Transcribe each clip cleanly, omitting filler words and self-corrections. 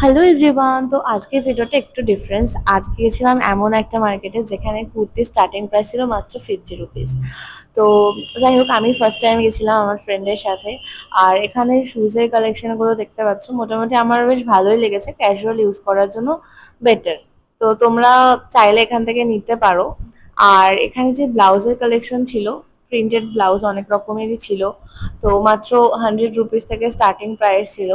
Hello everyone, তো আজকের ভিডিওটা একটু ডিফারেন্স। আজকে গেছিলাম এমন একটা মার্কেটে যেখানে কুর্তি স্টার্টিং প্রাইস ছিল মাত্র 50 রুপিস। তো যাই হোক, আমি ফার্স্ট টাইম গেছিলাম আমার ফ্রেন্ডের সাথে। আর এখানে শুজের কালেকশনগুলো দেখতে পাচ্ছ, মোটামুটি আমার বেশ ভালোই লেগেছে, ক্যাজুয়াল ইউজ করার জন্য বেটার। তো তোমরা চাইলে এখান থেকে নিতে পারো। আর এখানে যে ব্লাউজের কালেকশন ছিল, প্রিন্টেড ব্লাউজ অনেক রকমেরই ছিল। তো মাত্র 100 রুপিস থেকে স্টার্টিং প্রাইস ছিল।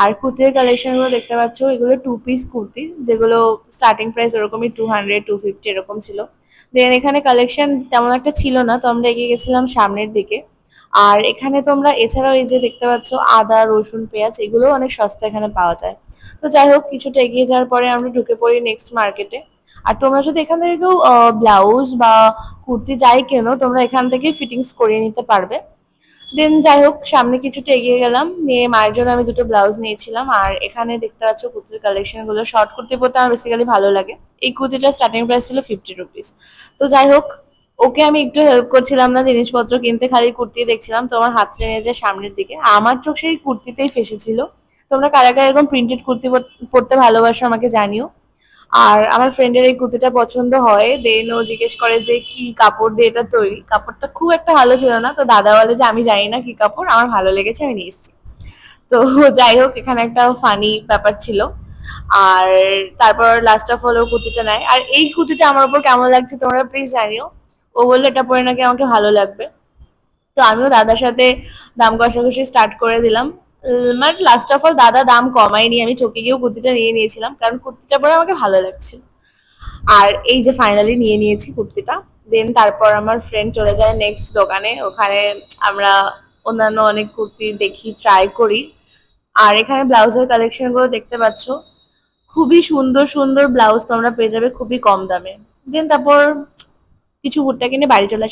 আর কুর্তির কালেকশন গুলো দেখতে পাচ্ছ, এগুলো 2 পিস কুর্তি, যেগুলো স্টার্টিং প্রাইস ওরকমই 200 250 এরকম ছিল। দেন এখানে কালেকশন তেমন একটা ছিল না, তো আমরা এগিয়ে গেছিলাম সামনের দিকে। আর এখানে তোমরা এছাড়াও এই যে দেখতে পাচ্ছ আদা রসুন পেঁয়াজ, এগুলো অনেক সস্তা এখানে পাওয়া যায়। তো যাই হোক, কিছুটা এগিয়ে যাওয়ার পরে আমরা ঢুকে পড়ি নেক্সট মার্কেটে। আর তোমরা যদি এখান থেকে কেউ ব্লাউজ বা কুর্তি যাই কেনো, তোমরা এখান থেকে ফিটিংস করিয়ে নিতে পারবে। দেন যাই হোক, সামনে কিছুটা এগিয়ে গেলাম, নিয়ে মায়ের জন্য আমি দুটো ব্লাউজ নিয়েছিলাম। আর এখানে দেখতে পাচ্ছ কুর্তির কালেকশন গুলো, শর্ট কুর্তি পরতে আমার বেসিক্যালি ভালো লাগে। এই কুর্তিটা স্টার্টিং প্রাইস ছিল 50 রুপিস। তো যাই হোক, ওকে আমি একটু হেল্প করছিলাম না জিনিসপত্র কিনতে, খালি কুর্তি দেখছিলাম। তো আমার হাত টেনে যে সামনের দিকে, আমার চোখ সেই কুর্তিতেই ফেসেছিল। তোমরা কারা কারা এরকম প্রিন্টেড কুর্তি পরতে ভালোবাসো আমাকে জানিও। আর আমার ফ্রেন্ডের এই কুর্তিটা পছন্দ হয়, দেন ও জিজ্ঞেস করে যে কি কাপড় দিয়ে এটা তৈরি। কাপড়টা খুব একটা ভালো ছিল না, তো দাদা বলে যে আমি জানি না কি কাপড়, আমার ভালো লেগেছে আমি নিয়ে এসেছি। তো যাই হোক, এখানে একটা ফানি ব্যাপার ছিল। আর তারপর লাস্ট অফ হলো কুর্তিটা নেয়। আর এই কুর্তিটা আমার উপর কেমন লাগছে তোমরা প্লিজ জানিও। ও বললো এটা পরে নাকি আমাকে ভালো লাগবে। তো আমিও দাদার সাথে দাম কষাকষি স্টার্ট করে দিলাম। মানে লাস্ট অফ অল দাদা দাম কমায়নি, আমি ঠকে গিয়েও কুর্তিটা নিয়ে নিয়েছিলাম, কারণ কুর্তিটা পরে আমাকে ভালো লাগছিল। আর এই যে ফাইনালি নিয়ে নিয়েছি কুর্তিটা। দেন তারপর আমার ফ্রেন্ড চলে যায় নেক্সট দোকানে, ওখানে আমরা অন্যান্য অনেক কুর্তি দেখি, ট্রাই করি। আর এখানে ব্লাউজের কালেকশন গুলো দেখতে পাচ্ছ, খুবই সুন্দর সুন্দর ব্লাউজ তোমরা পেয়ে যাবে খুবই কম দামে। দেন তারপর কিছু ভুট্টা কিনে বাড়ি চলে আসি।